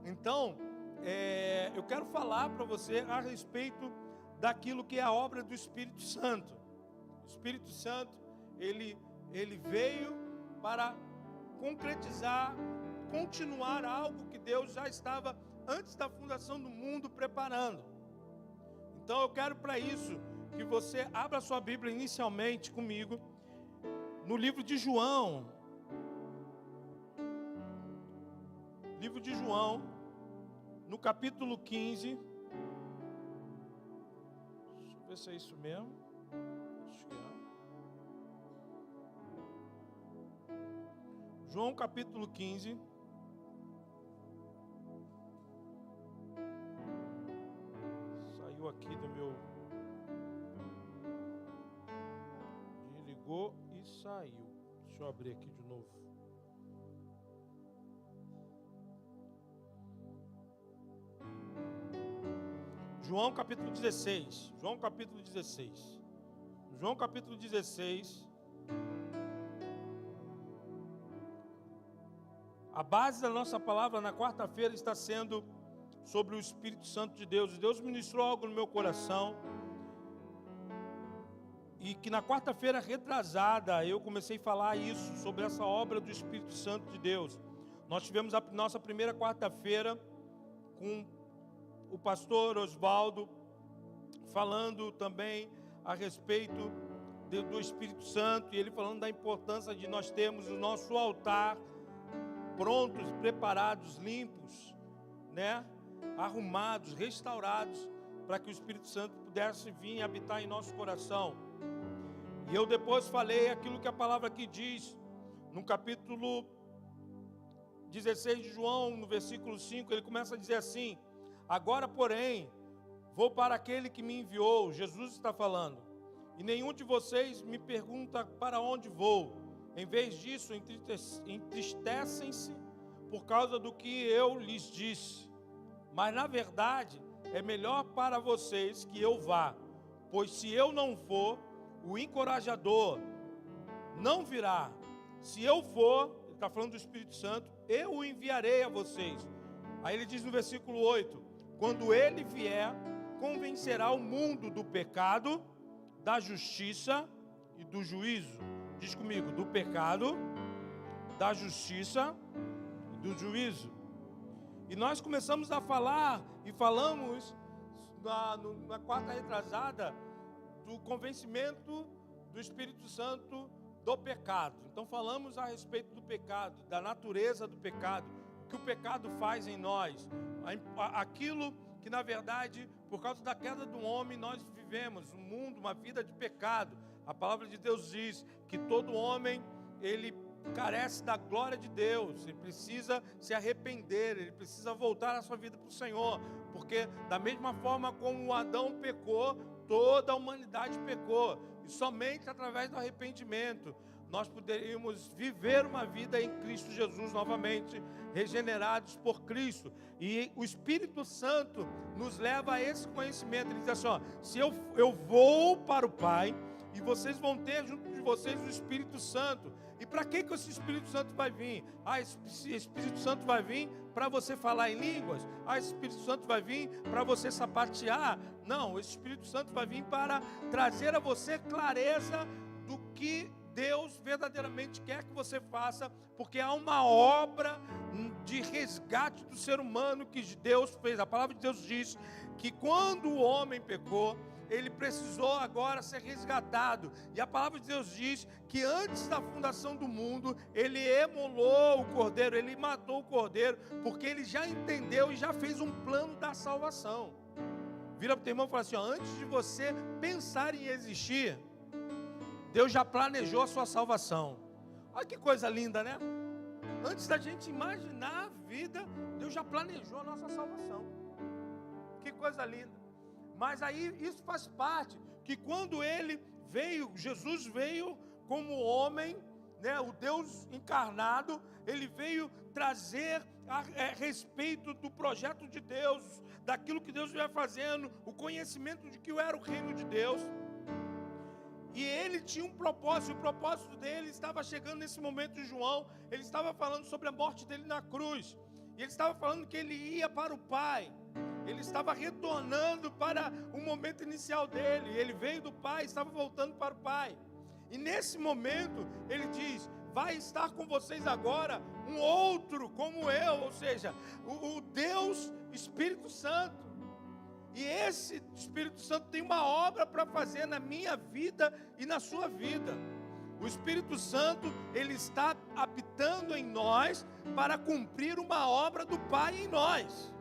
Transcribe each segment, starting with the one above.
Então, eu quero falar para você a respeito daquilo que é a obra do Espírito Santo. O Espírito Santo, ele veio para concretizar, continuar algo que Deus já estava, antes da fundação do mundo, preparando. Então eu quero para isso que você abra sua Bíblia inicialmente comigo, no livro de João. Livro de João, no capítulo 15. Deixa eu ver se é isso mesmo. Acho que é. João capítulo 15. Saiu aqui do meu... Desligou e saiu. Deixa eu abrir aqui de novo. João capítulo 16. João capítulo 16. João capítulo 16. A base da nossa palavra na quarta-feira está sendo sobre o Espírito Santo de Deus. Deus ministrou algo no meu coração. E que na quarta-feira retrasada eu comecei a falar isso, sobre essa obra do Espírito Santo de Deus. Nós tivemos a nossa primeira quarta-feira com o pastor Osvaldo falando também a respeito do Espírito Santo. E ele falando da importância de nós termos o nosso altar prontos, preparados, limpos, né? Arrumados, restaurados, para que o Espírito Santo pudesse vir e habitar em nosso coração. E eu depois falei aquilo que a palavra aqui diz, no capítulo 16 de João, no versículo 5, ele começa a dizer assim: agora, porém, vou para aquele que me enviou. Jesus está falando. E nenhum de vocês me pergunta para onde vou. Em vez disso, entristecem-se por causa do que eu lhes disse. Mas, na verdade, é melhor para vocês que eu vá. Pois se eu não for, o encorajador não virá. Se eu for, ele está falando do Espírito Santo, eu o enviarei a vocês. Aí ele diz no versículo 8: quando ele vier, convencerá o mundo do pecado, da justiça e do juízo. Diz comigo: do pecado, da justiça e do juízo. E nós começamos a falar, e falamos na quarta retrasada, do convencimento do Espírito Santo do pecado. Então falamos a respeito do pecado, da natureza do pecado, o que o pecado faz em nós, aquilo que na verdade, por causa da queda do homem, nós vivemos um mundo, uma vida de pecado. A palavra de Deus diz que todo homem, ele carece da glória de Deus, ele precisa se arrepender, ele precisa voltar a sua vida para o Senhor, porque da mesma forma como Adão pecou, toda a humanidade pecou, e somente através do arrependimento nós poderíamos viver uma vida em Cristo Jesus novamente, regenerados por Cristo. E o Espírito Santo nos leva a esse conhecimento. Ele diz assim: ó, se eu vou para o Pai, e vocês vão ter junto de vocês o Espírito Santo. E para que esse Espírito Santo vai vir? Esse Espírito Santo vai vir para você falar em línguas? Esse Espírito Santo vai vir para você sapatear? Não, esse Espírito Santo vai vir para trazer a você clareza do que Deus verdadeiramente quer que você faça, porque há uma obra de resgate do ser humano que Deus fez. A palavra de Deus diz que quando o homem pecou, ele precisou agora ser resgatado. E a palavra de Deus diz que antes da fundação do mundo, ele emolou o cordeiro, ele matou o cordeiro, porque ele já entendeu e já fez um plano da salvação. Vira para o teu irmão e fala assim: ó, antes de você pensar em existir, Deus já planejou a sua salvação. Olha que coisa linda, né? Antes da gente imaginar a vida, Deus já planejou a nossa salvação. Que coisa linda. Mas aí isso faz parte, que quando ele veio, Jesus veio como homem, né, o Deus encarnado, ele veio trazer a respeito do projeto de Deus, daquilo que Deus ia fazendo, o conhecimento de que era o reino de Deus. E ele tinha um propósito, e o propósito dele estava chegando nesse momento de João. Ele estava falando sobre a morte dele na cruz. E ele estava falando que ele ia para o Pai. Ele estava retornando para o momento inicial dele. Ele veio do Pai, estava voltando para o Pai. E nesse momento, ele diz: vai estar com vocês agora um outro como eu, ou seja, o Deus Espírito Santo. E esse Espírito Santo tem uma obra para fazer na minha vida e na sua vida. O Espírito Santo, ele está habitando em nós para cumprir uma obra do Pai em nós.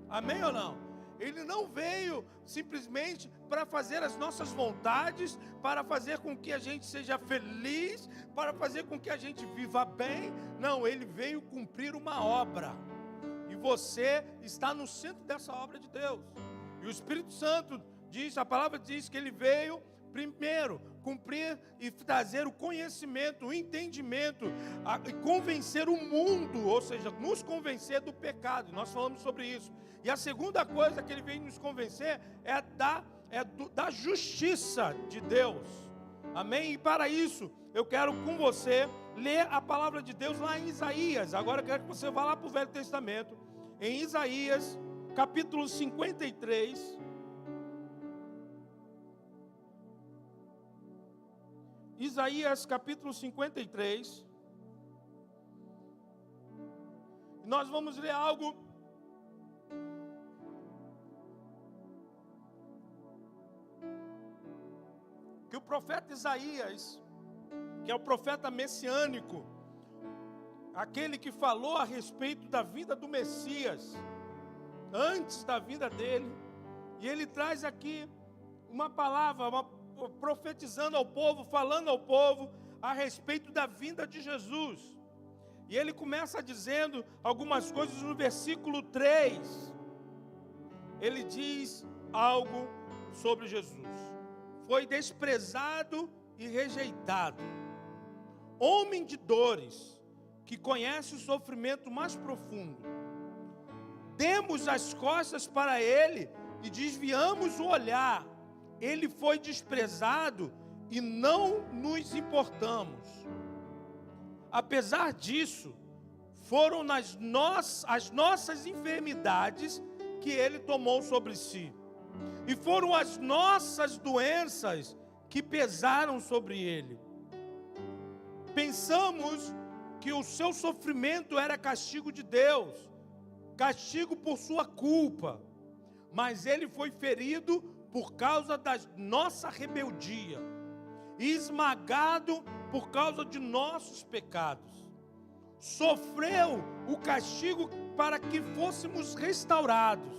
Amém ou não? Ele não veio simplesmente para fazer as nossas vontades, para fazer com que a gente seja feliz, para fazer com que a gente viva bem. Não, ele veio cumprir uma obra. E você está no centro dessa obra de Deus. E o Espírito Santo diz, a palavra diz que ele veio primeiro cumprir e trazer o conhecimento, o entendimento, e convencer o mundo, ou seja, nos convencer do pecado. Nós falamos sobre isso. E a segunda coisa que ele veio nos convencer é da justiça de Deus. Amém? E para isso, eu quero com você ler a palavra de Deus lá em Isaías. Agora eu quero que você vá lá para o Velho Testamento, em Isaías, capítulo 53. Isaías capítulo 53. Nós vamos ler algo que o profeta Isaías, que é o profeta messiânico, aquele que falou a respeito da vinda do Messias, antes da vinda dele, e ele traz aqui uma palavra, profetizando ao povo, falando ao povo a respeito da vinda de Jesus. E ele começa dizendo algumas coisas no versículo 3. Ele diz algo sobre Jesus: foi desprezado e rejeitado, homem de dores, que conhece o sofrimento mais profundo. Demos as costas para ele e desviamos o olhar. Ele foi desprezado e não nos importamos. Apesar disso, foram as nossas enfermidades que ele tomou sobre si. E foram as nossas doenças que pesaram sobre ele. Pensamos que o seu sofrimento era castigo de Deus, castigo por sua culpa. Mas ele foi ferido por causa da nossa rebeldia, e esmagado por causa de nossos pecados. Sofreu o castigo para que fôssemos restaurados,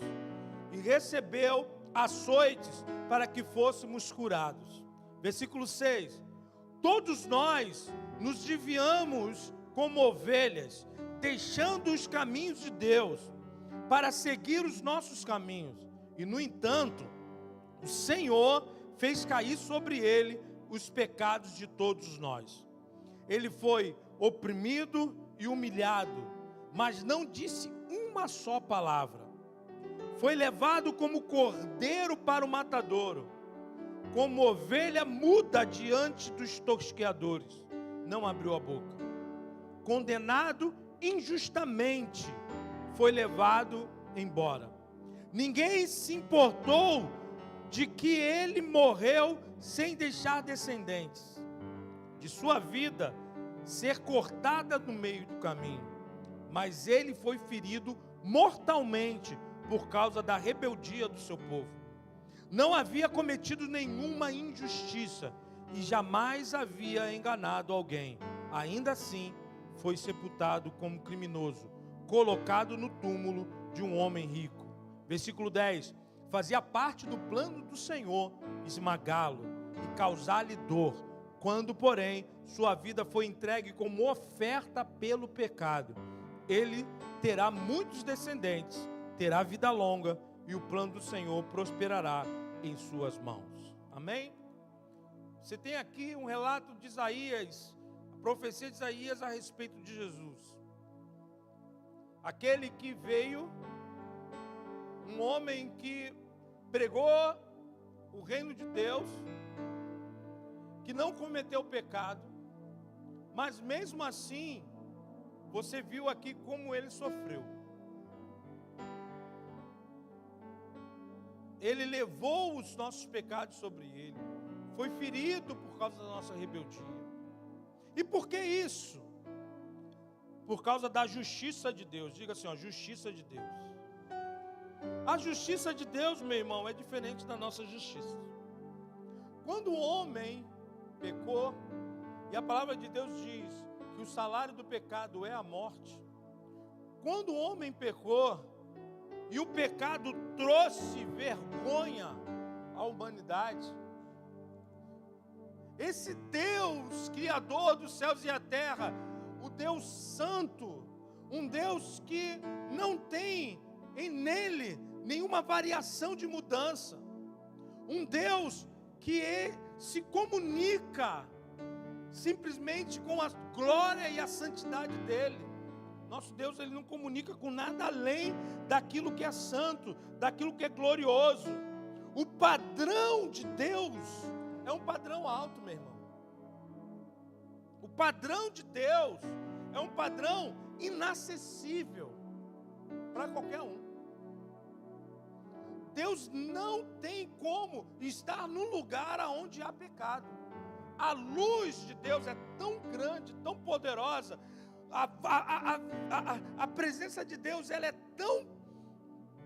e recebeu açoites para que fôssemos curados. Versículo 6. Todos nós nos desviamos como ovelhas, deixando os caminhos de Deus, para seguir os nossos caminhos. E no entanto, o Senhor fez cair sobre ele os pecados de todos nós. Ele foi oprimido e humilhado, mas não disse uma só palavra. Foi levado como cordeiro para o matadouro, como ovelha muda diante dos tosqueadores. Não abriu a boca. Condenado injustamente, foi levado embora. Ninguém se importou de que ele morreu sem deixar descendentes, de sua vida ser cortada no meio do caminho. Mas ele foi ferido mortalmente por causa da rebeldia do seu povo. Não havia cometido nenhuma injustiça e jamais havia enganado alguém. Ainda assim, foi sepultado como criminoso, colocado no túmulo de um homem rico. Versículo 10. Fazia parte do plano do Senhor esmagá-lo e causar-lhe dor, quando, porém, sua vida foi entregue como oferta pelo pecado. Ele terá muitos descendentes, terá vida longa, e o plano do Senhor prosperará em suas mãos. Amém? Você tem aqui um relato de Isaías, a profecia de Isaías a respeito de Jesus. Aquele que veio, um homem que pregou o reino de Deus, que não cometeu pecado, mas mesmo assim Você viu aqui como ele sofreu. Ele levou os nossos pecados sobre ele. Foi ferido por causa da nossa rebeldia. E por que isso? Por causa da justiça de Deus. Diga assim, ó, justiça de Deus. A justiça de Deus, meu irmão, é diferente da nossa justiça. Quando o homem pecou, e a palavra de Deus diz que o salário do pecado é a morte. Quando o homem pecou, e o pecado trouxe vergonha à humanidade, esse Deus, Criador dos céus e a terra, o Deus Santo, um Deus que não tem nele nenhuma variação de mudança, um Deus que se comunica simplesmente com a glória e a santidade dele. Nosso Deus, ele não comunica com nada além daquilo que é santo, daquilo que é glorioso. O padrão de Deus é um padrão alto, meu irmão. O padrão de Deus é um padrão inacessível para qualquer um. Deus não tem como estar num lugar onde há pecado. A luz de Deus é tão grande, tão poderosa. A presença de Deus, ela é tão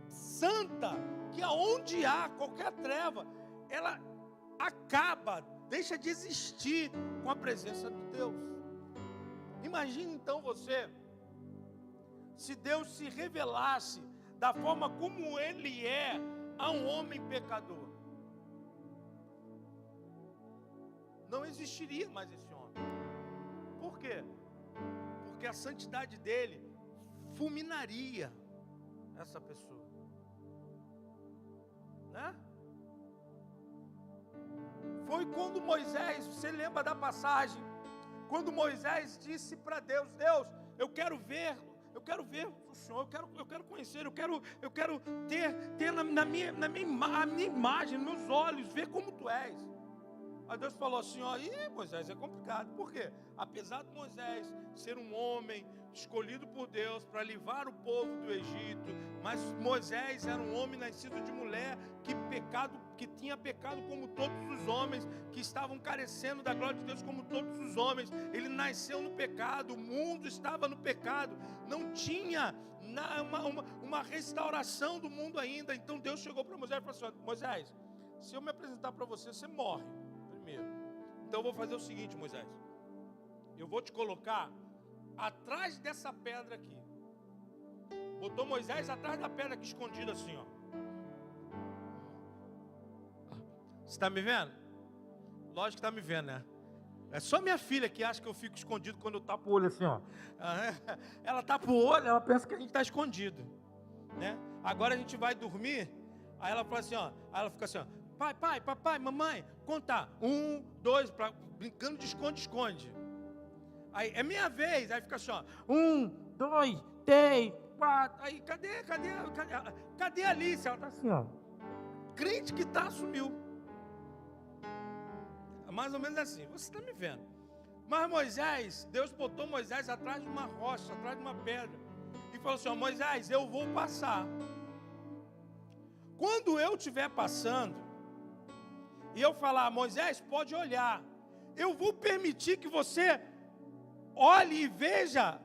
santa, que aonde há qualquer treva, ela acaba, deixa de existir com a presença de Deus. Imagine então você, se Deus se revelasse da forma como Ele é a um homem pecador. Não existiria mais esse homem. Por quê? Porque a santidade dele fulminaria essa pessoa, né? Foi quando Moisés, você lembra da passagem, quando Moisés disse para Deus: Deus, eu quero ver o Senhor, eu quero conhecer, eu quero ter na minha imagem, nos meus olhos, ver como Tu és. Aí Deus falou assim, ó, Moisés, é complicado. Por quê? Apesar de Moisés ser um homem escolhido por Deus para livrar o povo do Egito, mas Moisés era um homem nascido de mulher que tinha pecado como todos os homens, que estavam carecendo da glória de Deus como todos os homens. Ele nasceu no pecado, o mundo estava no pecado, não tinha uma restauração do mundo ainda. Então Deus chegou para Moisés e falou assim, Moisés, se eu me apresentar para você, você morre. Então eu vou fazer o seguinte, Moisés, eu vou te colocar atrás dessa pedra aqui. Botou Moisés atrás da pedra aqui, escondido assim, ó. Você está me vendo? Lógico que está me vendo, né? É só minha filha que acha que eu fico escondido quando eu tapo o olho assim, ó. Ela tapa o olho, ela pensa que a gente está escondido, né? Agora a gente vai dormir, aí ela fala assim, ó, aí ela fica assim, ó. Pai, papai, mamãe, contar. 1, 2, brincando de esconde-esconde. Aí é minha vez, aí fica assim, ó. 1, 2, 3, 4. Aí, cadê a Alice? Ela tá assim, ó. Crente que tá, sumiu. Mais ou menos assim, você está me vendo. Mas Moisés, Deus botou Moisés atrás de uma rocha, atrás de uma pedra. E falou assim, ó, Moisés, eu vou passar. Quando eu estiver passando, e eu falar, Moisés, pode olhar, eu vou permitir que você olhe e veja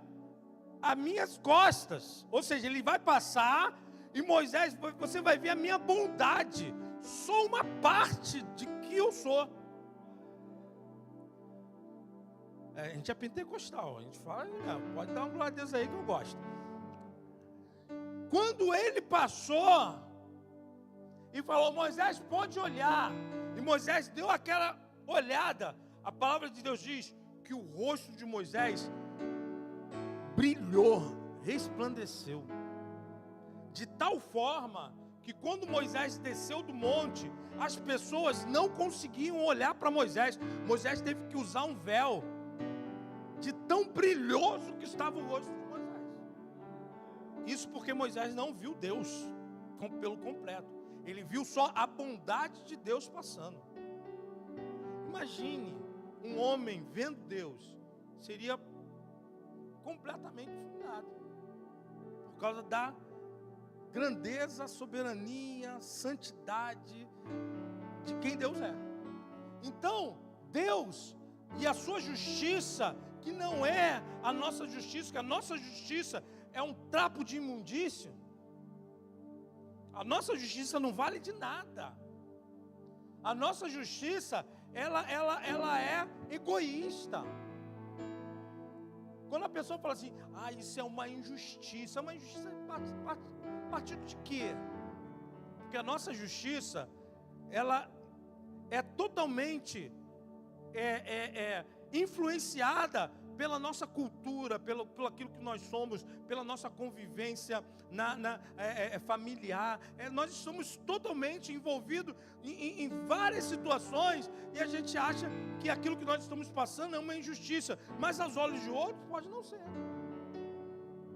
as minhas costas. Ou seja, ele vai passar e Moisés, você vai ver a minha bondade. Só uma parte de que eu sou. A gente é pentecostal, a gente fala, pode dar uma glória a Deus aí que eu gosto. Quando ele passou e falou, Moisés, pode olhar. E Moisés deu aquela olhada. A palavra de Deus diz que o rosto de Moisés brilhou, resplandeceu. De tal forma que quando Moisés desceu do monte, as pessoas não conseguiam olhar para Moisés. Moisés teve que usar um véu. De tão brilhoso que estava o rosto de Moisés. Isso porque Moisés não viu Deus pelo completo. Ele viu só a bondade de Deus passando. Imagine um homem vendo Deus. Seria completamente fulminado. Por causa da grandeza, soberania, santidade de quem Deus é. Então, Deus e a sua justiça, que não é a nossa justiça, que a nossa justiça é um trapo de imundícia. A nossa justiça não vale de nada. A nossa justiça, ela é egoísta. Quando a pessoa fala assim, isso é uma injustiça a partir de quê? Porque a nossa justiça, ela é totalmente influenciada pela nossa cultura, pelo aquilo que nós somos, pela nossa convivência familiar. Nós estamos totalmente envolvidos em várias situações e a gente acha que aquilo que nós estamos passando é uma injustiça, mas aos olhos de outros pode não ser.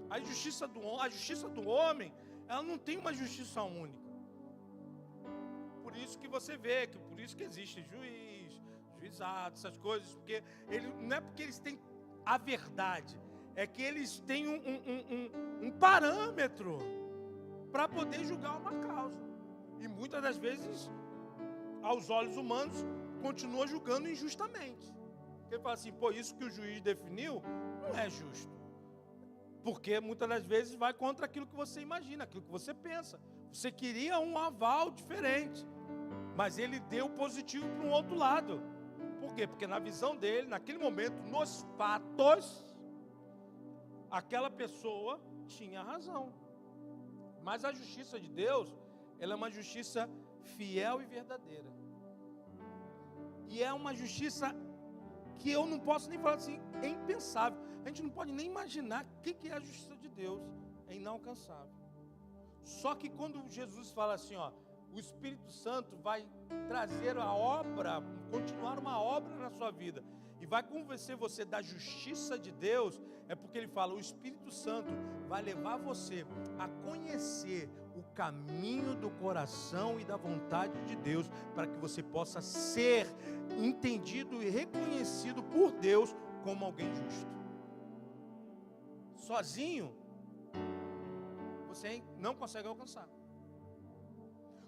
A justiça do homem, ela não tem uma justiça única. Por isso que você vê, por isso que existe juizado, essas coisas, porque não é porque eles têm a verdade, é que eles têm um parâmetro para poder julgar uma causa. E muitas das vezes, aos olhos humanos, continua julgando injustamente. Ele fala assim, isso que o juiz definiu não é justo. Porque muitas das vezes vai contra aquilo que você imagina, aquilo que você pensa. Você queria um aval diferente, mas ele deu positivo para um outro lado. Por quê? Porque na visão dele, naquele momento, nos fatos, aquela pessoa tinha razão. Mas a justiça de Deus, ela é uma justiça fiel e verdadeira. E é uma justiça que eu não posso nem falar assim, é impensável. A gente não pode nem imaginar o que é a justiça de Deus, é inalcançável. Só que quando Jesus fala assim, o Espírito Santo vai trazer a obra, continuar uma obra na sua vida, e vai convencer você da justiça de Deus, é porque ele fala, o Espírito Santo vai levar você a conhecer o caminho do coração e da vontade de Deus, para que você possa ser entendido e reconhecido por Deus como alguém justo. Sozinho, você não consegue alcançar.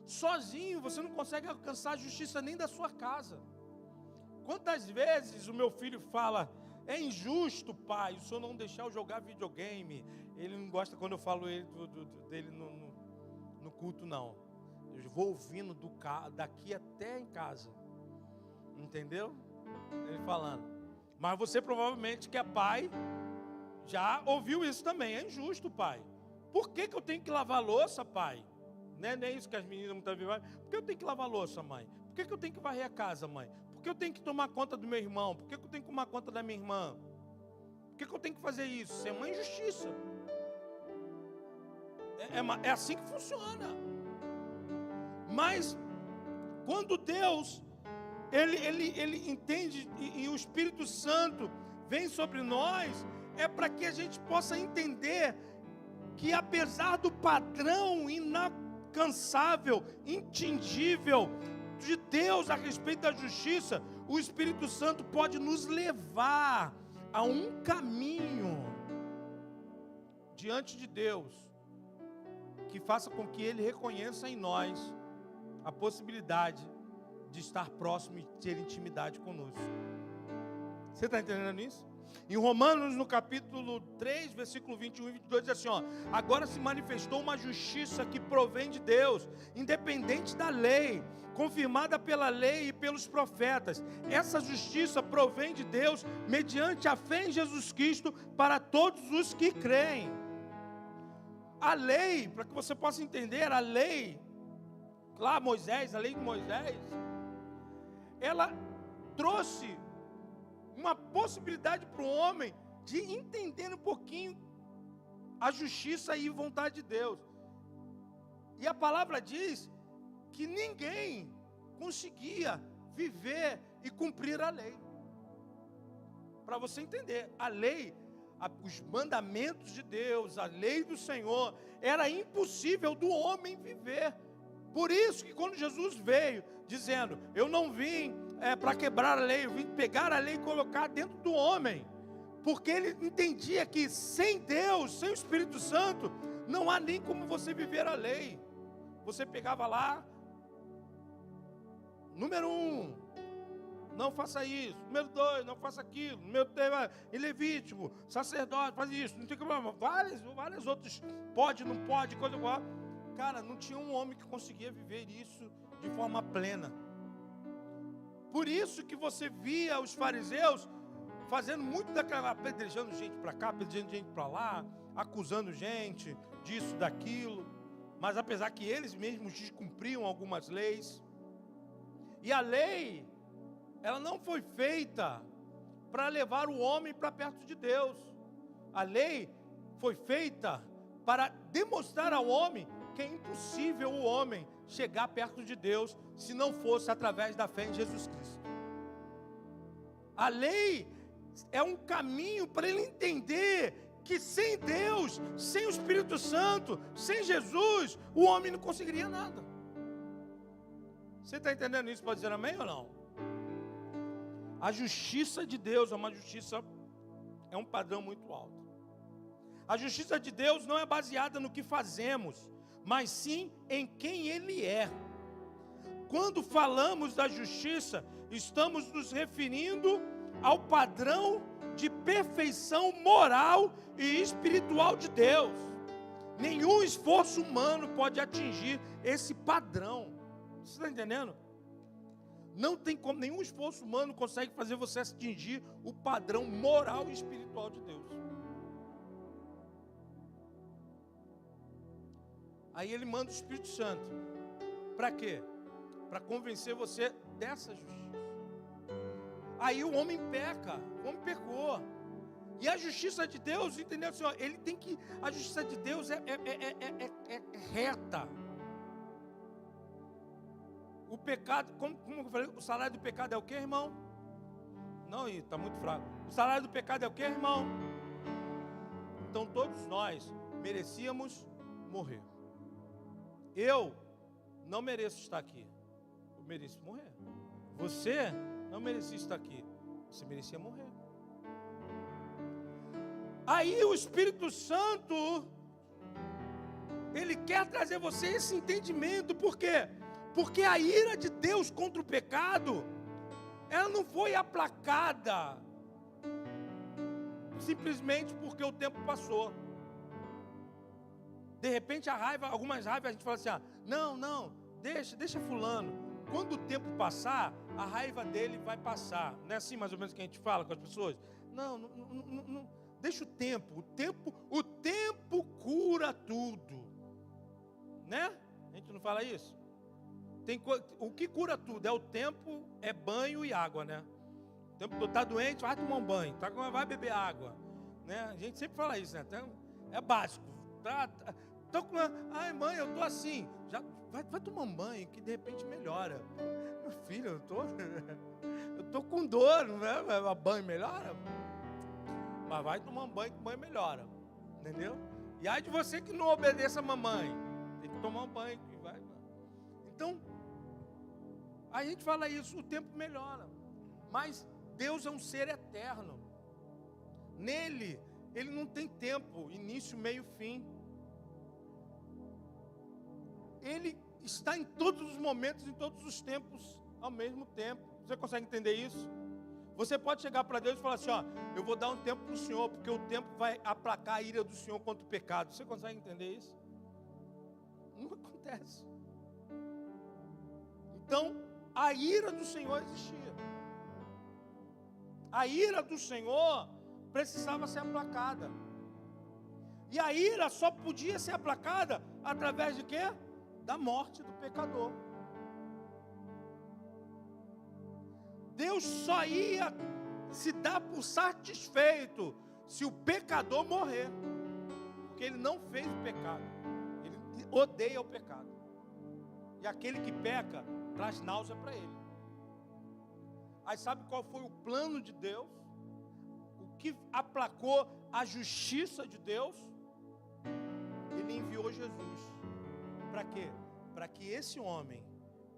Sozinho você não consegue alcançar a justiça nem da sua casa. Quantas vezes o meu filho fala, é injusto, pai, o senhor não deixar eu jogar videogame. Ele não gosta quando eu falo dele no culto, não. Eu vou ouvindo daqui até em casa. Entendeu? Ele falando. Mas você provavelmente que é pai, já ouviu isso também. É injusto, pai. Por que eu tenho que lavar a louça, pai? Não é isso que as meninas muitas vezes falam. Por que eu tenho que lavar a louça, mãe? Por que eu tenho que varrer a casa, mãe? Por que eu tenho que tomar conta do meu irmão? Por que eu tenho que tomar conta da minha irmã? Por que eu tenho que fazer isso? Isso é uma injustiça. É assim que funciona. Mas quando Deus ele entende e o Espírito Santo vem sobre nós, é para que a gente possa entender que apesar do padrão inalcançável, intingível de Deus a respeito da justiça, o Espírito Santo pode nos levar a um caminho diante de Deus que faça com que Ele reconheça em nós a possibilidade de estar próximo e ter intimidade conosco. Você está entendendo isso? Em Romanos, no capítulo 3, versículo 21 e 22, diz assim, agora se manifestou uma justiça que provém de Deus, independente da lei, confirmada pela lei e pelos profetas. Essa justiça provém de Deus mediante a fé em Jesus Cristo para todos os que creem. A lei, para que você possa entender, a lei, lá Moisés, a lei de Moisés, ela trouxe uma possibilidade para o homem de entender um pouquinho a justiça e vontade de Deus. E a palavra diz que ninguém conseguia viver e cumprir a lei. Para você entender, a lei, os mandamentos de Deus, a lei do Senhor, era impossível do homem viver. Por isso que quando Jesus veio dizendo, eu não vim para quebrar a lei, eu vim pegar a lei e colocar dentro do homem. Porque ele entendia que sem Deus, sem o Espírito Santo, não há nem como você viver a lei. Você pegava lá, número 1, não faça isso. Número 2, não faça aquilo. Número 3, em Levítico, sacerdote, faz isso. Não tem problema. Várias outras, pode, não pode, coisa igual. Cara, não tinha um homem que conseguia viver isso de forma plena. Por isso que você via os fariseus fazendo muito daquela, apedrejando gente para cá, apedrejando gente para lá, acusando gente disso, daquilo. Mas apesar que eles mesmos descumpriam algumas leis. E a lei, ela não foi feita para levar o homem para perto de Deus. A lei foi feita para demonstrar ao homem que é impossível o homem chegar perto de Deus se não fosse através da fé em Jesus Cristo. A lei é um caminho para ele entender que sem Deus, sem o Espírito Santo, sem Jesus, o homem não conseguiria nada. Você está entendendo isso? Pode dizer amém ou não? A justiça de Deus é uma justiça, é um padrão muito alto. A justiça de Deus não é baseada no que fazemos, mas sim em quem Ele é. Quando falamos da justiça, estamos nos referindo ao padrão de perfeição moral e espiritual de Deus. Nenhum esforço humano pode atingir esse padrão. Você está entendendo? Não tem como, nenhum esforço humano consegue fazer você atingir o padrão moral e espiritual de Deus. Aí ele manda o Espírito Santo. Para quê? Para convencer você dessa justiça. Aí o homem peca, o homem pecou. E a justiça de Deus, entendeu, Senhor? Ele tem que, a justiça de Deus é reta. O pecado, como eu falei, o salário do pecado é o quê, irmão? Não, está muito fraco. O salário do pecado é o quê, irmão? Então todos nós merecíamos morrer. Eu não mereço estar aqui. Eu mereço morrer. Você não merecia estar aqui. Você merecia morrer. Aí o Espírito Santo, ele quer trazer você esse entendimento. Por quê? Porque a ira de Deus contra o pecado, ela não foi aplacada simplesmente porque o tempo passou. De repente a raiva, algumas raivas a gente fala assim, não, deixa fulano. Quando o tempo passar, a raiva dele vai passar. Não é assim mais ou menos que a gente fala com as pessoas? Não, deixa o tempo cura tudo. Né? A gente não fala isso? O que cura tudo é o tempo, é banho e água, né? O tempo que está doente, vai tomar um banho, vai beber água, né? A gente sempre fala isso, né? Então, é básico. Ai mãe, eu estou assim. Já vai tomar um banho que de repente melhora. Meu filho, eu estou com dor, não é? Banho melhora? Mas vai tomar um banho que o banho melhora, entendeu? E aí de você que não obedeça a mamãe, tem que tomar um banho que vai. Então, a gente fala isso, o tempo melhora. Mas Deus é um ser eterno. Nele, Ele não tem tempo, início, meio, fim. Ele está em todos os momentos, em todos os tempos, ao mesmo tempo. Você consegue entender isso? Você pode chegar para Deus e falar assim, eu vou dar um tempo para o Senhor, porque o tempo vai aplacar a ira do Senhor contra o pecado. Você consegue entender isso? Não acontece. Então, a ira do Senhor existia. A ira do Senhor precisava ser aplacada. E a ira só podia ser aplacada através de quê? Da morte do pecador. Deus só ia se dar por satisfeito se o pecador morrer. Porque Ele não fez o pecado. Ele odeia o pecado. E aquele que peca traz náusea para ele. Aí sabe qual foi o plano de Deus? O que aplacou a justiça de Deus? Ele enviou Jesus. Para quê? Para que esse homem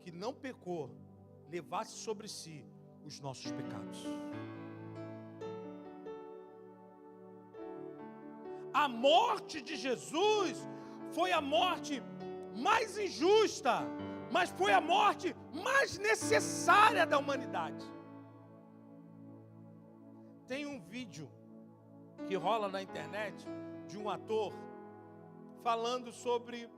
que não pecou levasse sobre si os nossos pecados. a morte de Jesus foi a morte mais injusta, mas foi a morte mais necessária da humanidade. Tem um vídeo que rola na internet de um ator falando sobre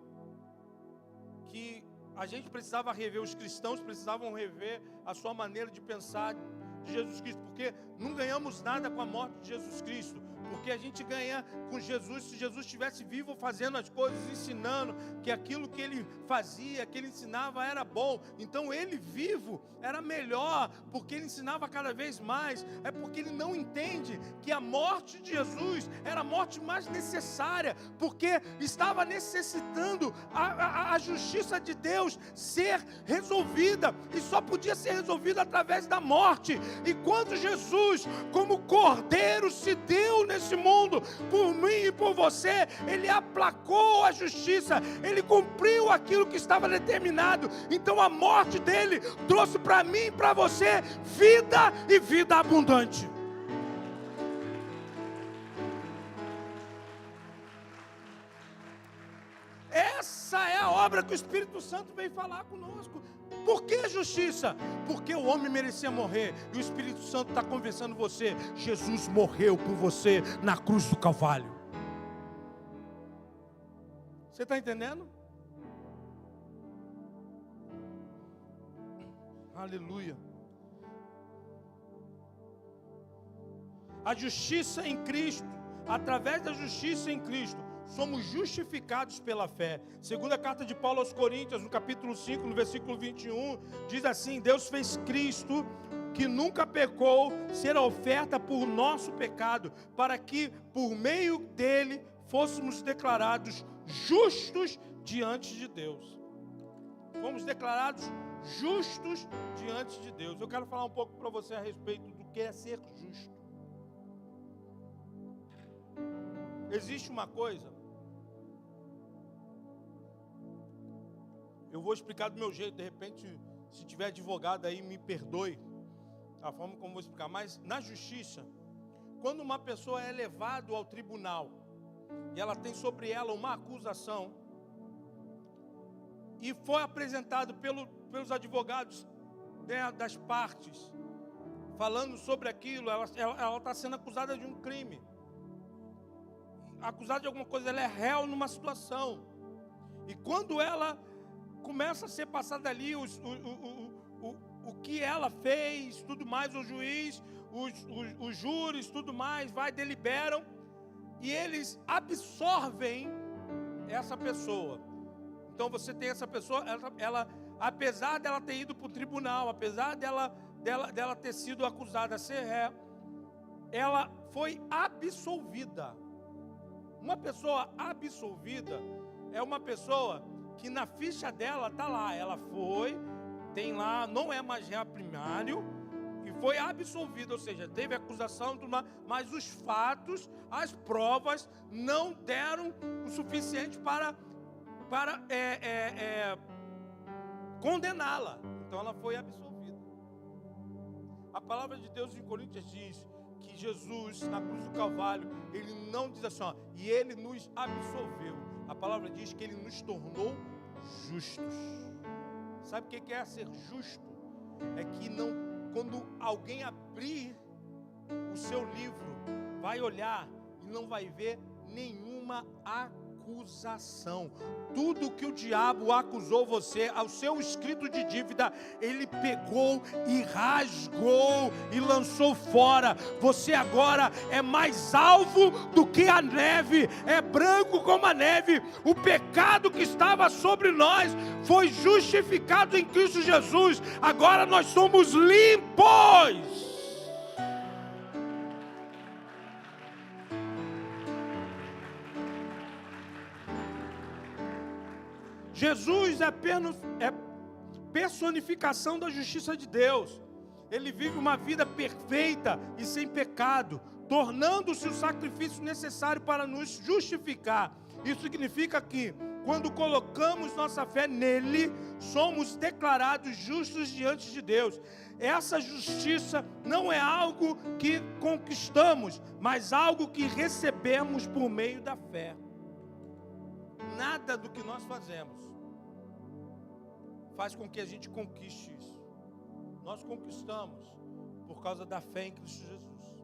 que a gente precisava rever, os cristãos precisavam rever a sua maneira de pensar de Jesus Cristo, porque não ganhamos nada com a morte de Jesus Cristo, porque a gente ganha com Jesus se Jesus estivesse vivo fazendo as coisas, ensinando que aquilo que ele fazia, que ele ensinava era bom. Então ele vivo era melhor, porque ele ensinava cada vez mais. É porque ele não entende que a morte de Jesus era a morte mais necessária, porque estava necessitando a justiça de Deus ser resolvida, e só podia ser resolvida através da morte. E quando Jesus, como cordeiro, se deu nesse mundo, por mim e por você, ele aplacou a justiça, ele cumpriu aquilo que estava determinado. Então a morte dele trouxe para mim e para você vida, e vida abundante. Essa é a obra que o Espírito Santo veio falar conosco. Por que justiça? Porque o homem merecia morrer, e o Espírito Santo está conversando você. Jesus morreu por você na cruz do Calvário. Você está entendendo? Aleluia. A justiça em Cristo, através da justiça em Cristo, somos justificados pela fé. Segunda carta de Paulo aos Coríntios, no capítulo 5, no versículo 21, diz assim: Deus fez Cristo, que nunca pecou, ser a oferta por nosso pecado, para que por meio dele fôssemos declarados justos diante de Deus. Fomos declarados justos diante de Deus. Eu quero falar um pouco para você a respeito do que é ser justo. Existe uma coisa, eu vou explicar do meu jeito, de repente, se tiver advogado aí, me perdoe a forma como vou explicar, mas na justiça, quando uma pessoa é levada ao tribunal, e ela tem sobre ela uma acusação, e foi apresentado pelos advogados, né, das partes, falando sobre aquilo, ela está sendo acusada de um crime, acusada de alguma coisa, ela é réu numa situação, e quando ela começa a ser passada ali o que ela fez, tudo mais, o juiz, os júris, tudo mais, deliberam, e eles absorvem essa pessoa. Então você tem essa pessoa, ela apesar dela ter ido para o tribunal, apesar dela ter sido acusada de ser ré, ela foi absolvida. Uma pessoa absolvida é uma pessoa que na ficha dela está lá, ela foi, tem lá, não é mais réu primário, e foi absolvida, ou seja, teve acusação, mas os fatos, as provas não deram o suficiente para condená-la. Então ela foi absolvida. A palavra de Deus em Coríntios diz que Jesus, na cruz do Calvário, ele não diz assim, ó, e ele nos absolveu. A palavra diz que ele nos tornou justos. Sabe o que é ser justo? É que quando alguém abrir o seu livro, vai olhar e não vai ver nenhuma acusação. Tudo que o diabo acusou você, ao seu escrito de dívida, ele pegou e rasgou e lançou fora. Você agora é mais alvo do que a neve, é branco como a neve. O pecado que estava sobre nós foi justificado em Cristo Jesus. Agora nós somos limpos. Jesus é personificação da justiça de Deus. Ele vive uma vida perfeita e sem pecado, tornando-se o sacrifício necessário para nos justificar. Isso significa que quando colocamos nossa fé nele, somos declarados justos diante de Deus. Essa justiça não é algo que conquistamos, mas algo que recebemos por meio da fé. Nada do que nós fazemos faz com que a gente conquiste isso. Nós conquistamos por causa da fé em Cristo Jesus.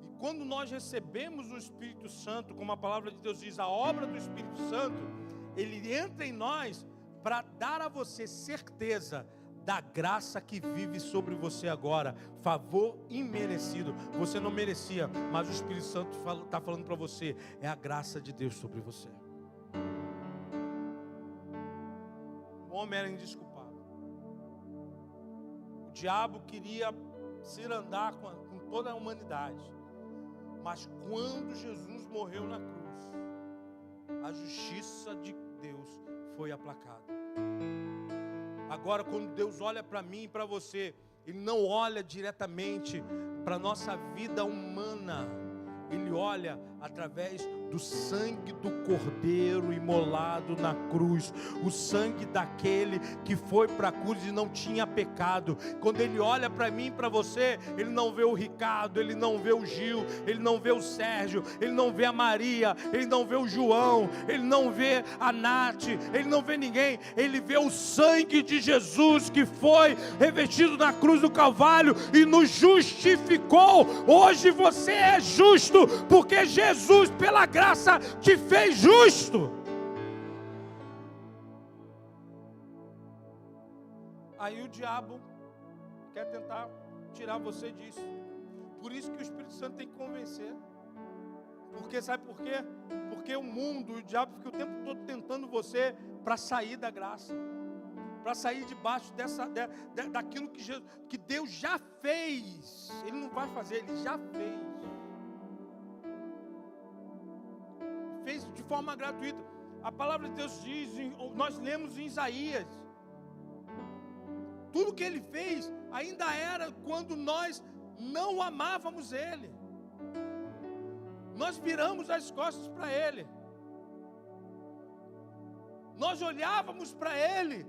E quando nós recebemos o Espírito Santo, como a palavra de Deus diz, a obra do Espírito Santo, ele entra em nós para dar a você certeza da graça que vive sobre você agora, favor imerecido. Você não merecia, mas o Espírito Santo está falando para você, é a graça de Deus sobre você. O homem era indesculpável. O diabo queria cirandar com toda a humanidade, mas quando Jesus morreu na cruz, a justiça de Deus foi aplacada. Agora, quando Deus olha para mim e para você, Ele não olha diretamente para a nossa vida humana. Ele olha através do sangue do Cordeiro imolado na cruz. O sangue daquele que foi para a cruz e não tinha pecado. Quando Ele olha para mim e para você, Ele não vê o Ricardo, Ele não vê o Gil, Ele não vê o Sérgio, Ele não vê a Maria, Ele não vê o João, Ele não vê a Nath, Ele não vê ninguém. Ele vê o sangue de Jesus que foi revestido na cruz do Calvário e nos justificou. Hoje você é justo, porque Jesus, pela graça, te fez justo. Aí o diabo quer tentar tirar você disso. Por isso que o Espírito Santo tem que convencer. Porque sabe por quê? Porque o mundo, o diabo fica o tempo todo tentando você para sair da graça, para sair debaixo daquilo que Deus já fez. Ele não vai fazer, Ele já fez. Fez de forma gratuita. A palavra de Deus diz, nós lemos em Isaías, tudo que Ele fez ainda era quando nós não amávamos Ele. Nós viramos as costas para Ele. Nós olhávamos para Ele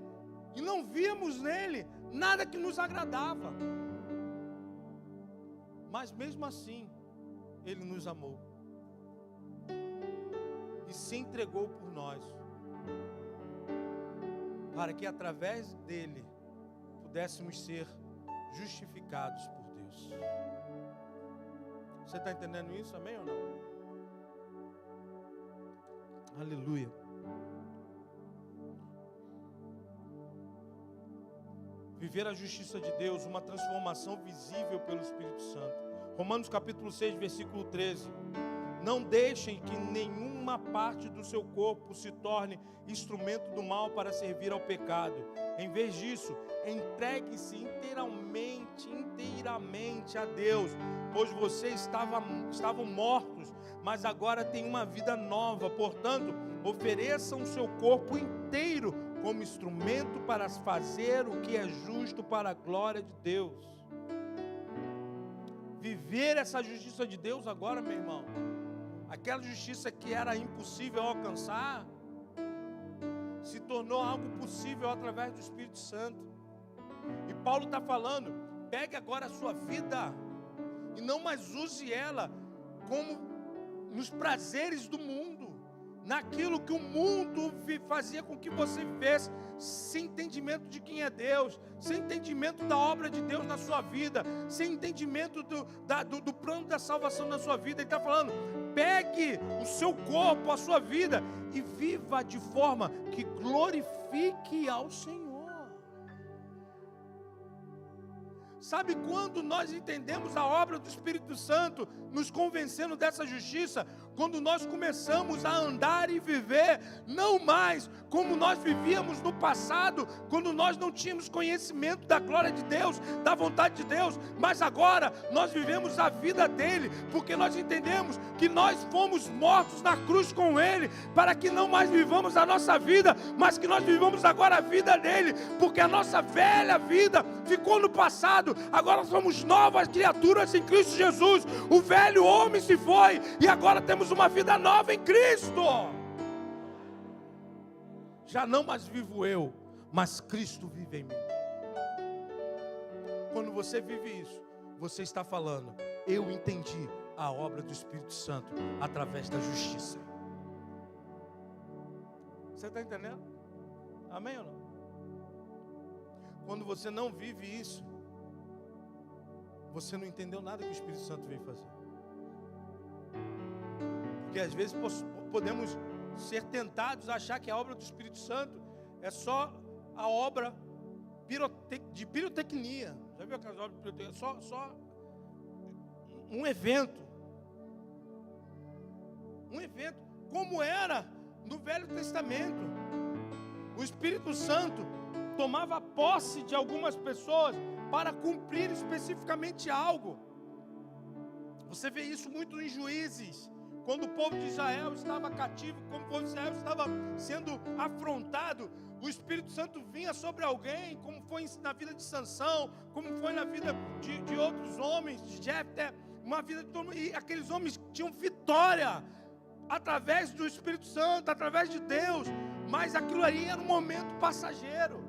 e não víamos nele nada que nos agradava. Mas mesmo assim, Ele nos amou e se entregou por nós, para que através dele pudéssemos ser justificados por Deus. Você está entendendo isso? Amém ou não? Aleluia. Viver a justiça de Deus, uma transformação visível pelo Espírito Santo. Romanos capítulo 6, versículo 13. Não deixem que nenhuma parte do seu corpo se torne instrumento do mal para servir ao pecado. Em vez disso, entregue-se inteiramente a Deus, pois vocês estavam mortos, mas agora têm uma vida nova. Portanto, ofereçam o seu corpo inteiro como instrumento para fazer o que é justo para a glória de Deus. Viver essa justiça de Deus agora, meu irmão, aquela justiça que era impossível alcançar, se tornou algo possível através do Espírito Santo. E Paulo está falando, pegue agora a sua vida e não mais use ela como nos prazeres do mundo, naquilo que o mundo fazia com que você vivesse, sem entendimento de quem é Deus, sem entendimento da obra de Deus na sua vida, sem entendimento do plano da salvação na sua vida. Ele está falando, pegue o seu corpo, a sua vida, e viva de forma que glorifique ao Senhor. Sabe quando nós entendemos a obra do Espírito Santo nos convencendo dessa justiça? Quando nós começamos a andar e viver, não mais como nós vivíamos no passado, quando nós não tínhamos conhecimento da glória de Deus, da vontade de Deus, mas agora nós vivemos a vida dele, porque nós entendemos que nós fomos mortos na cruz com ele, para que não mais vivamos a nossa vida, mas que nós vivamos agora a vida dele, porque a nossa velha vida ficou no passado, agora somos novas criaturas em Cristo Jesus. O velho homem se foi e agora temos uma vida nova em Cristo. já não mais vivo eu, mas Cristo vive em mim. Quando você vive isso, você está falando: eu entendi a obra do Espírito Santo através da justiça. Você está entendendo? Amém ou não? Quando você não vive isso, você não entendeu nada que o Espírito Santo veio fazer. Porque às vezes podemos ser tentados a achar que a obra do Espírito Santo é só a obra de pirotecnia. Já viu aquelas obras de pirotecnia? Só um evento. Um evento, como era no Velho Testamento. O Espírito Santo tomava posse de algumas pessoas para cumprir especificamente algo. Você vê isso muito em Juízes, quando o povo de Israel estava cativo, quando o povo de Israel estava sendo afrontado, o Espírito Santo vinha sobre alguém, como foi na vida de Sansão, como foi na vida de outros homens, de Jefté, uma vida de todo mundo, e aqueles homens tinham vitória através do Espírito Santo, através de Deus, mas aquilo ali era um momento passageiro,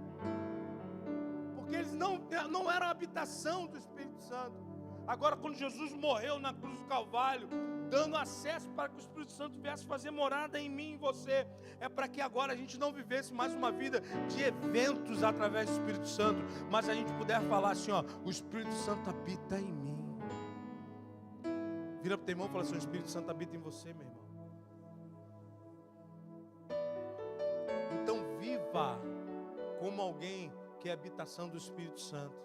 porque eles não eram a habitação do Espírito Santo. Agora, quando Jesus morreu na cruz do Calvário, dando acesso para que o Espírito Santo viesse fazer morada em mim e em você, é para que agora a gente não vivesse mais uma vida de eventos através do Espírito Santo, mas a gente puder falar assim, ó: o Espírito Santo habita em mim. Vira para o teu irmão e fala assim: o Espírito Santo habita em você, meu irmão. Então viva como alguém que é habitação do Espírito Santo.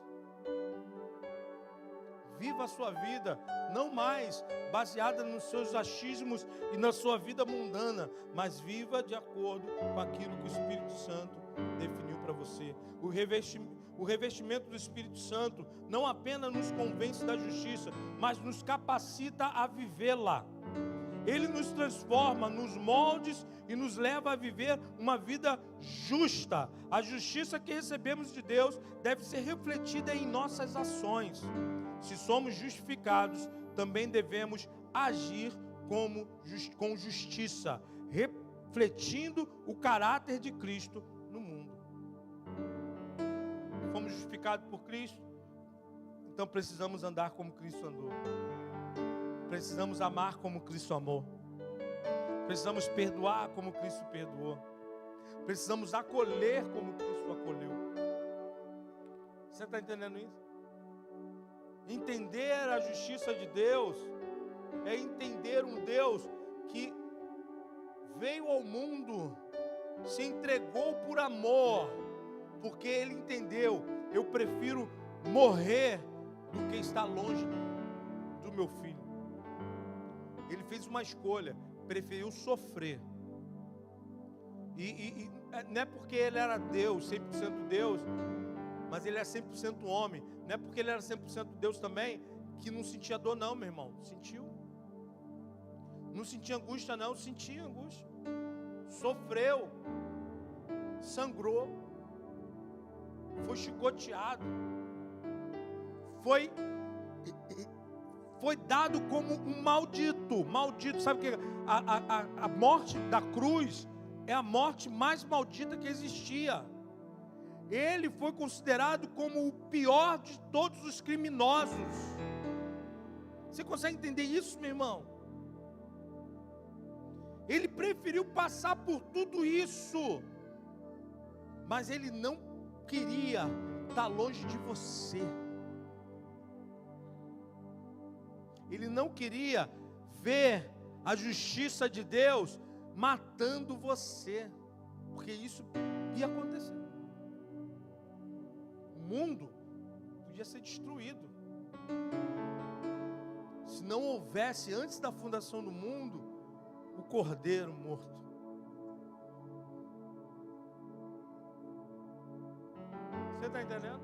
Viva a sua vida, não mais baseada nos seus achismos e na sua vida mundana, mas viva de acordo com aquilo que o Espírito Santo definiu para você. O revestimento do Espírito Santo não apenas nos convence da justiça, mas nos capacita a vivê-la. Ele nos transforma nos moldes e nos leva a viver uma vida justa. A justiça que recebemos de Deus deve ser refletida em nossas ações. Se somos justificados, também devemos agir com justiça, refletindo o caráter de Cristo no mundo. Fomos justificados por Cristo, então precisamos andar como Cristo andou. Precisamos amar como Cristo amou. Precisamos perdoar como Cristo perdoou. Precisamos acolher como Cristo acolheu. Você está entendendo isso? Entender a justiça de Deus é entender um Deus que veio ao mundo, se entregou por amor, porque Ele entendeu: eu prefiro morrer do que estar longe do meu filho. Ele fez uma escolha, preferiu sofrer. E não é porque Ele era Deus, 100% Deus, mas Ele é 100% homem. Não é porque Ele era 100% Deus também que não sentia dor não, meu irmão. Sentiu. Não sentia angústia não, sentia angústia. Sofreu. Sangrou. Foi chicoteado. Foi dado como um maldito. Maldito, sabe o que? A morte da cruz é a morte mais maldita que existia. Ele foi considerado como o pior de todos os criminosos. Você consegue entender isso, meu irmão? Ele preferiu passar por tudo isso, mas ele não queria estar longe de você. Ele não queria ver a justiça de Deus matando você, porque isso ia acontecer. O mundo podia ser destruído se não houvesse, antes da fundação do mundo, o Cordeiro morto. Você está entendendo?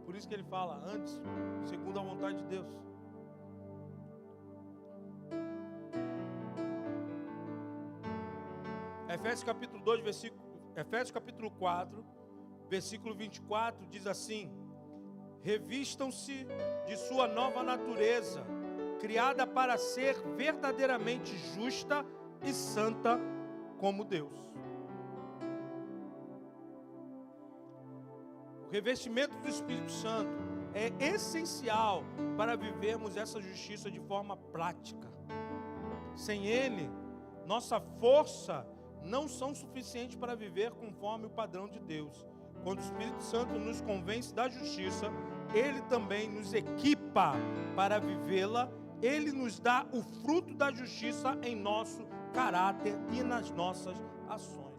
Por isso que ele fala: antes, segundo a vontade de Deus. Efésios capítulo 4, versículo 24, diz assim: revistam-se de sua nova natureza, criada para ser verdadeiramente justa e santa como Deus. O revestimento do Espírito Santo é essencial para vivermos essa justiça de forma prática. Sem ele, nossa força não são suficientes para viver conforme o padrão de Deus. Quando o Espírito Santo nos convence da justiça, ele também nos equipa para vivê-la. Ele nos dá o fruto da justiça em nosso caráter e nas nossas ações.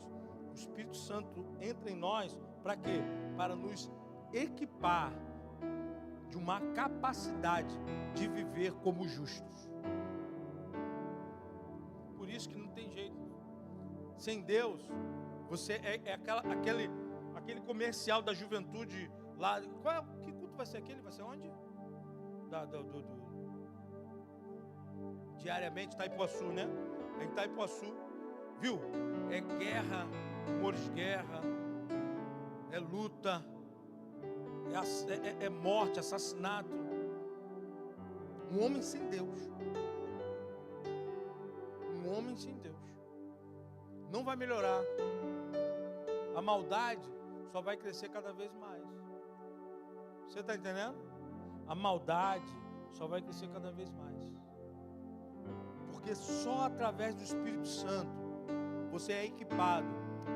O Espírito Santo entra em nós para quê? Para nos equipar de uma capacidade de viver como justos. Por isso que não tem jeito. Sem Deus, você é aquele comercial da juventude lá. Que culto vai ser aquele? Vai ser onde? Diariamente, Itaipuaçu, né? Em Itaipuaçu, viu? É guerra, rumores de guerra, é luta, é morte, assassinato. Um homem sem Deus. Um homem sem Deus não vai melhorar. A maldade só vai crescer cada vez mais. Você está entendendo? A maldade só vai crescer cada vez mais. Porque só através do Espírito Santo você é equipado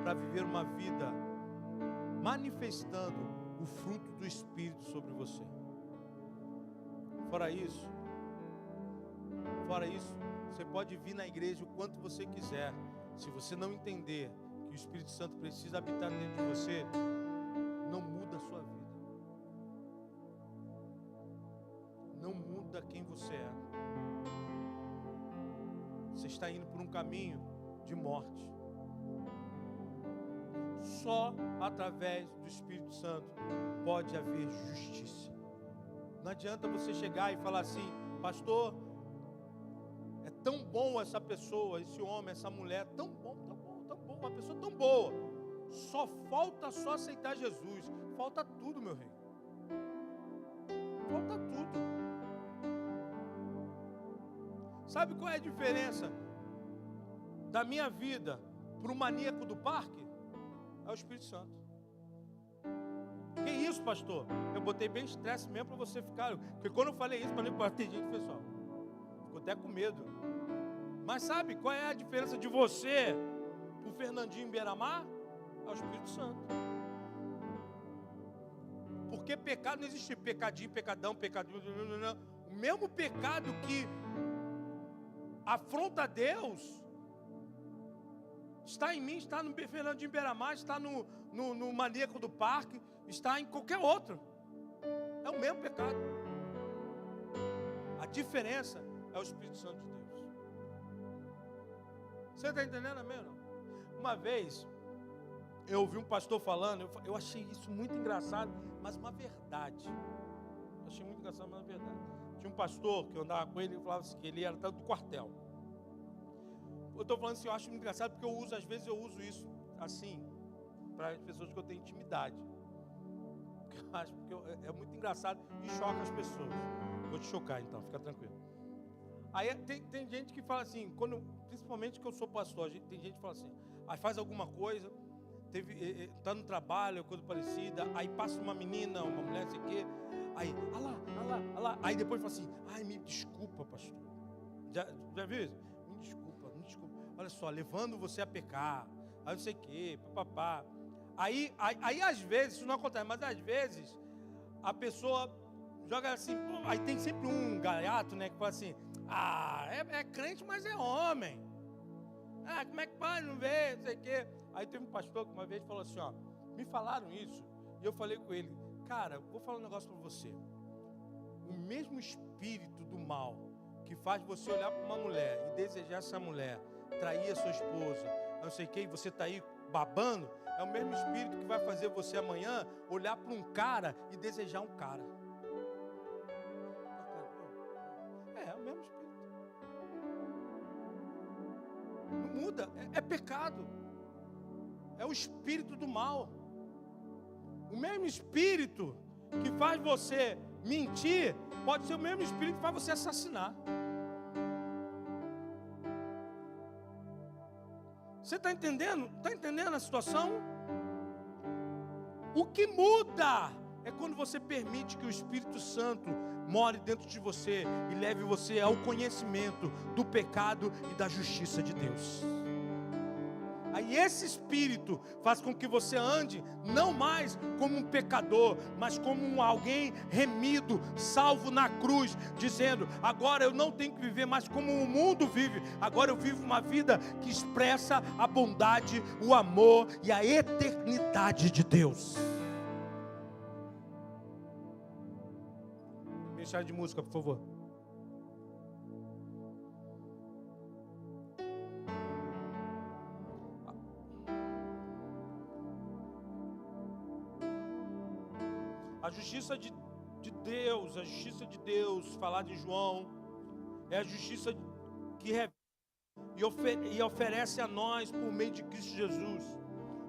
para viver uma vida manifestando o fruto do Espírito sobre você. Fora isso, você pode vir na igreja o quanto você quiser. Se você não entender que o Espírito Santo precisa habitar dentro de você, não muda a sua vida. Não muda quem você é. Você está indo por um caminho de morte. Só através do Espírito Santo pode haver justiça. Não adianta você chegar e falar assim: pastor, é tão bom essa pessoa, esse homem, essa mulher, tão bom, uma pessoa tão boa. Só falta aceitar Jesus. Falta tudo, meu rei. Falta tudo. Sabe qual é a diferença da minha vida para o maníaco do parque? É o Espírito Santo. Que isso, pastor? Eu botei bem estresse mesmo para você ficar. Porque quando eu falei isso, para ter gente, pessoal, ficou até com medo. Mas sabe qual é a diferença de você para o Fernandinho em Beira-Mar? É o Espírito Santo. Porque pecado não existe pecadinho, pecadão, pecadinho. Não. O mesmo pecado que afronta Deus está em mim, está no Fernandinho Beira-Mar, está no maníaco do parque, está em qualquer outro. É o mesmo pecado. A diferença é o Espírito Santo de Deus. Você está entendendo, amém ou não? Uma vez eu ouvi um pastor falando, eu achei isso muito engraçado, mas uma verdade. Eu achei muito engraçado, mas uma verdade. Tinha um pastor que eu andava com ele e falava assim, que ele era do quartel. Eu estou falando assim, eu acho muito engraçado porque às vezes eu uso isso assim, para as pessoas que eu tenho intimidade. Eu acho que é muito engraçado e choca as pessoas. Vou te chocar então, fica tranquilo. Aí tem gente que fala assim, principalmente que eu sou pastor, tem gente que fala assim, aí faz alguma coisa, está no trabalho, coisa parecida, aí passa uma menina, uma mulher, não sei o quê, aí, olha lá, aí depois fala assim, ai, me desculpa, pastor. Já viu isso? Me desculpa, olha só, levando você a pecar, aí não sei o quê, papapá. Aí às vezes, isso não acontece, mas às vezes, a pessoa joga assim, aí tem sempre um gaiato, né, que fala assim, é crente, mas é homem. Como é que pode não ver, não sei o quê. Aí teve um pastor que uma vez falou assim, ó, me falaram isso, e eu falei com ele, cara, vou falar um negócio para você. O mesmo espírito do mal que faz você olhar para uma mulher e desejar essa mulher, trair a sua esposa, não sei o quê, e você está aí babando, é o mesmo espírito que vai fazer você amanhã olhar para um cara e desejar um cara. É o mesmo espírito. Não muda, é pecado. É o espírito do mal. O mesmo espírito que faz você mentir, pode ser o mesmo espírito que faz você assassinar. Você está entendendo? Está entendendo a situação? O que muda é quando você permite que o Espírito Santo more dentro de você e leve você ao conhecimento do pecado e da justiça de Deus. Aí esse Espírito faz com que você ande não mais como um pecador, mas como alguém remido, salvo na cruz, dizendo: agora eu não tenho que viver mais como o mundo vive, agora eu vivo uma vida que expressa a bondade, o amor e a eternidade de Deus. Mensagem de música, por favor. A justiça de Deus, a justiça de Deus, falar de João, é a justiça que revela e oferece a nós por meio de Cristo Jesus.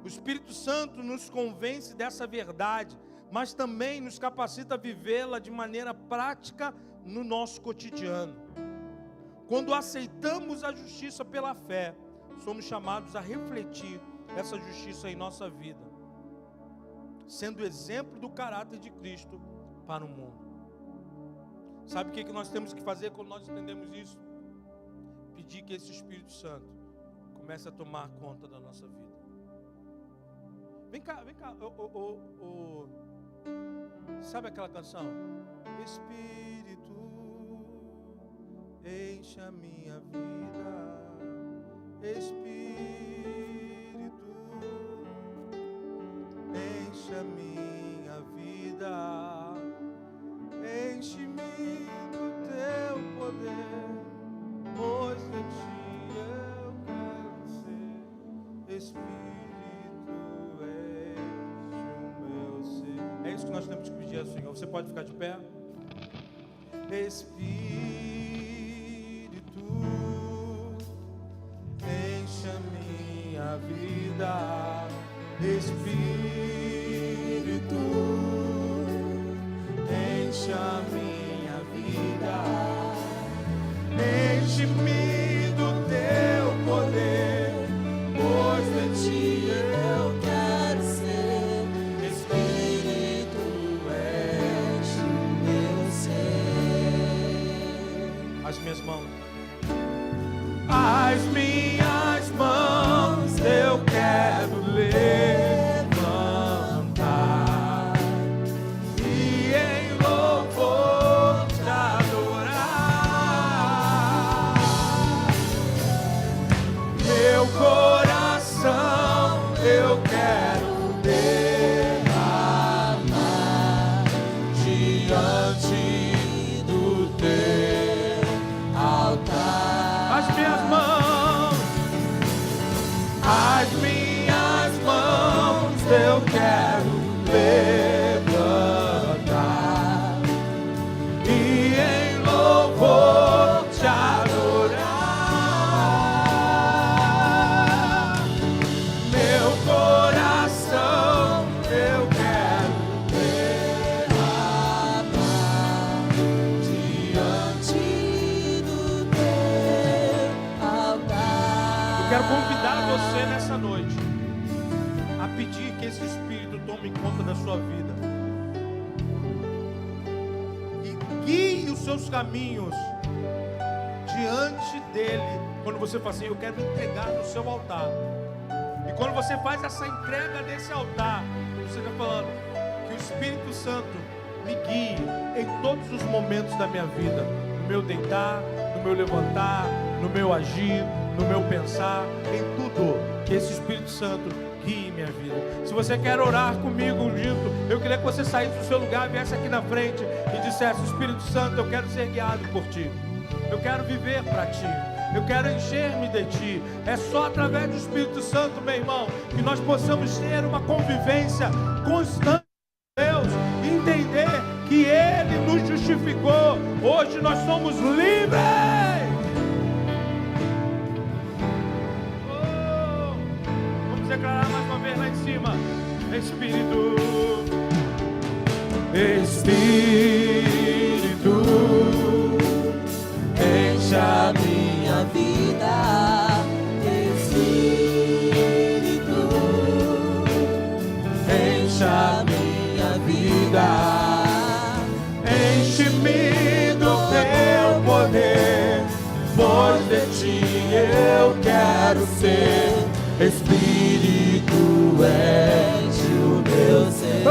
O Espírito Santo nos convence dessa verdade, mas também nos capacita a vivê-la de maneira prática no nosso cotidiano. Quando aceitamos a justiça pela fé, somos chamados a refletir essa justiça em nossa vida, sendo exemplo do caráter de Cristo para o mundo. Sabe o que nós temos que fazer quando nós entendemos isso? Pedir que esse Espírito Santo comece a tomar conta da nossa vida. Vem cá, sabe aquela canção? Espírito, enche a minha vida. Espírito, enche a minha vida. Enche-me do teu poder, pois em ti eu quero ser. Espírito, enche o meu ser. É isso que nós temos que pedir ao Senhor. Você pode ficar de pé? Espírito, enche a minha vida. Espírito, enche a minha vida. Enche-me do teu poder, pois de ti eu quero ser. Espírito, enche o meu ser. As minhas mãos. As minhas mãos eu quero levantar e em louvor te adorar. Meu coração eu quero derramar diante do teu altar. As minhas mãos eu quero levantar e em louvor te adorar. Meu coração eu quero derramar diante do teu altar. Eu quero convidar você nessa noite a pedir que esse Espírito tome conta da sua vida e guie os seus caminhos diante dele. Quando você fala assim: eu quero me entregar no seu altar, e quando você faz essa entrega nesse altar, você está falando que o Espírito Santo me guie em todos os momentos da minha vida, no meu deitar, no meu levantar, no meu agir, no meu pensar, em tudo. Que esse Espírito Santo guie minha vida. Se você quer orar comigo junto, eu queria que você saísse do seu lugar, viesse aqui na frente e dissesse: Espírito Santo, eu quero ser guiado por ti, eu quero viver para ti, eu quero encher-me de ti. É só através do Espírito Santo, meu irmão, que nós possamos ter uma convivência constante com Deus, entender que Ele nos justificou. Hoje nós somos livres. Declarar mais uma vez lá em cima: Espírito, Espírito, enche a minha vida. Espírito, enche a Espírito, enche o meu ser.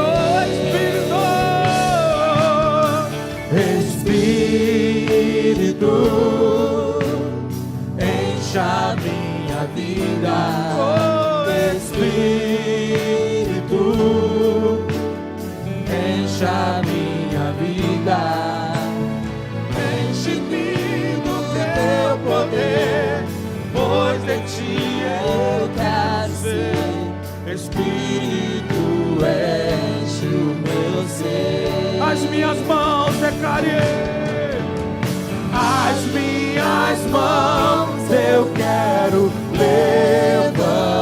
Espírito, enche a minha vida. Espírito, enche a minha vida. Enche-me do teu poder, pois de ti eu quero ser. Espírito, enche o meu ser. As minhas mãos declarei, as minhas mãos eu quero levantar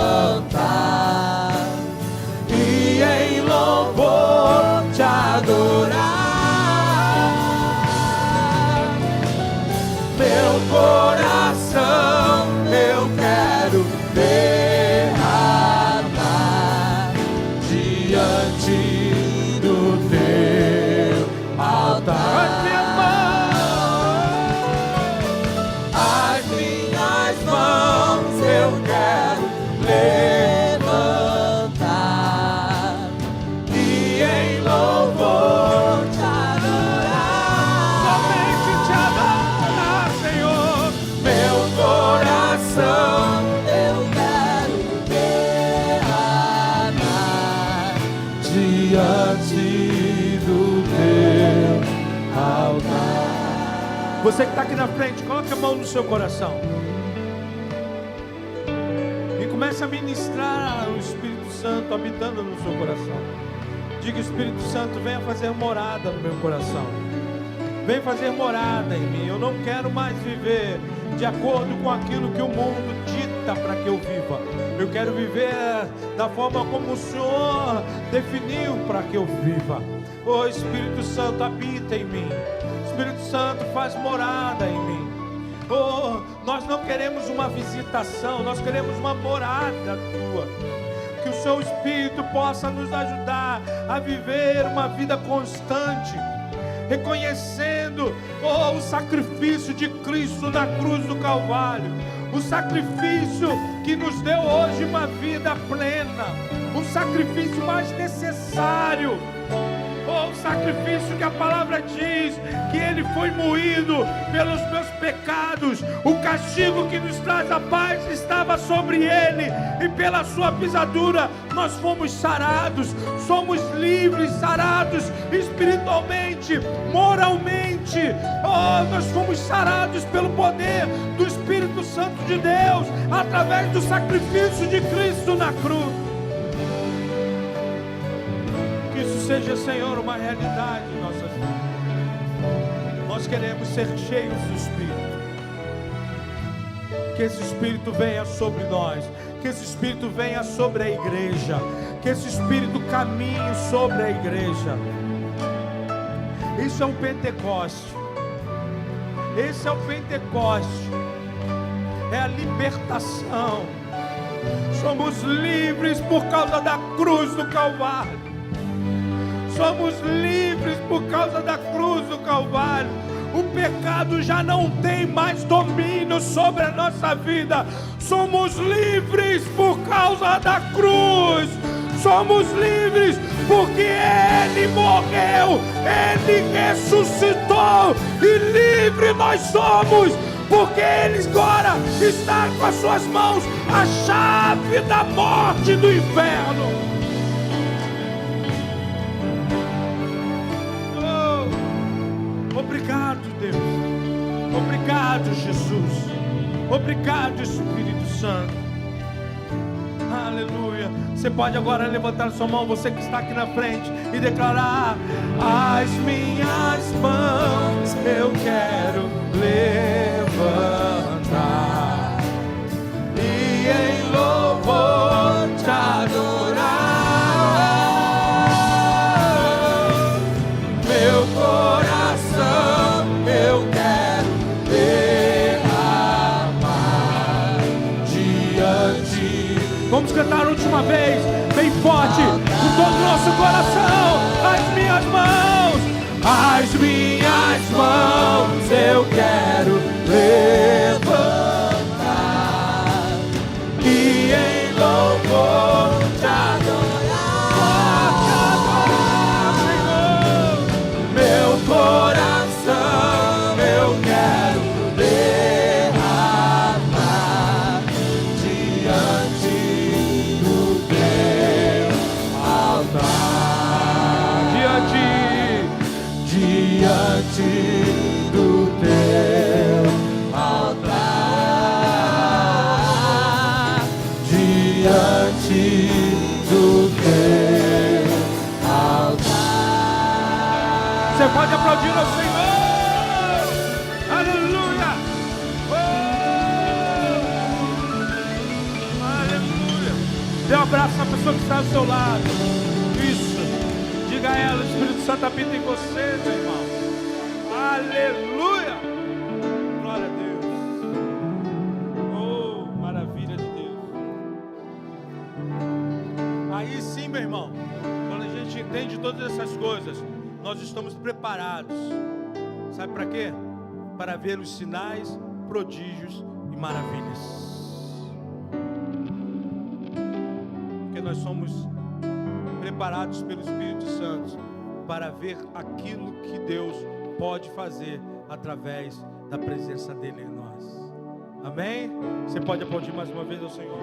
e em louvor te adorar. Meu coração eu quero derramar diante do teu altar. As minhas mãos eu quero levantar e em louvor te adorar. somente te adorar, Senhor. Meu coração eu quero derramar diante do teu altar. Você que está aqui na frente, coloque a mão no seu coração e comece a ministrar o Espírito Santo habitando no seu coração. Diga: Espírito Santo, venha fazer morada no meu coração. Vem fazer morada em mim. Eu não quero mais viver de acordo com aquilo que o mundo dita para que eu viva. Eu quero viver da forma como o Senhor definiu para que eu viva. Oh, Espírito Santo, habita em mim. Espírito Santo, faz morada em mim. Oh, nós não queremos uma visitação, nós queremos uma morada tua. Que o seu Espírito possa nos ajudar a viver uma vida constante, reconhecendo o sacrifício de Cristo na cruz do Calvário, o sacrifício que nos deu hoje uma vida plena, o sacrifício mais necessário, o sacrifício que a palavra diz que ele foi moído pelos meus pecados, o castigo que nos traz a paz estava sobre ele, e pela sua pisadura nós fomos sarados, somos livres, sarados espiritualmente, moralmente. Oh, nós fomos sarados pelo poder do Espírito Santo de Deus, através do sacrifício de Cristo na cruz. Que isso seja, Senhor, uma realidade em nossas vidas. Nós queremos ser cheios do Espírito. Que esse Espírito venha sobre nós, que esse Espírito venha sobre a igreja, que esse Espírito caminhe sobre a igreja. Isso é o Pentecoste. Esse é o Pentecoste. É a libertação. Somos livres por causa da cruz do Calvário. Somos livres por causa da cruz do Calvário. O pecado já não tem mais domínio sobre a nossa vida. Somos livres por causa da cruz. Somos livres porque Ele morreu, Ele ressuscitou, e livre nós somos, porque Ele agora está com as suas mãos a chave da morte e do inferno. Obrigado, Deus. Obrigado, Jesus. Obrigado, Espírito Santo. Aleluia. Você pode agora levantar sua mão, você que está aqui na frente, e declarar: as minhas mãos eu quero levantar e em louvor te adorar. Meu coração eu quero derramar diante. Vamos cantar a última vez, bem forte, com todo o nosso coração. As minhas mãos eu quero levantar e em diante do teu altar. Você pode aplaudir ao Senhor. Aleluia. Aleluia. Dê um abraço na pessoa que está ao seu lado. Isso. Diga a ela: o Espírito Santo habita em você, meu irmão. Aleluia. Glória a Deus. Oh, maravilha de Deus. Aí sim, meu irmão, quando a gente entende todas essas coisas, nós estamos preparados. Sabe para quê? Para ver os sinais, prodígios e maravilhas. Porque nós somos preparados pelo Espírito Santo para ver aquilo que Deus pode fazer através da presença dele em nós. Amém? Você pode aplaudir mais uma vez ao Senhor.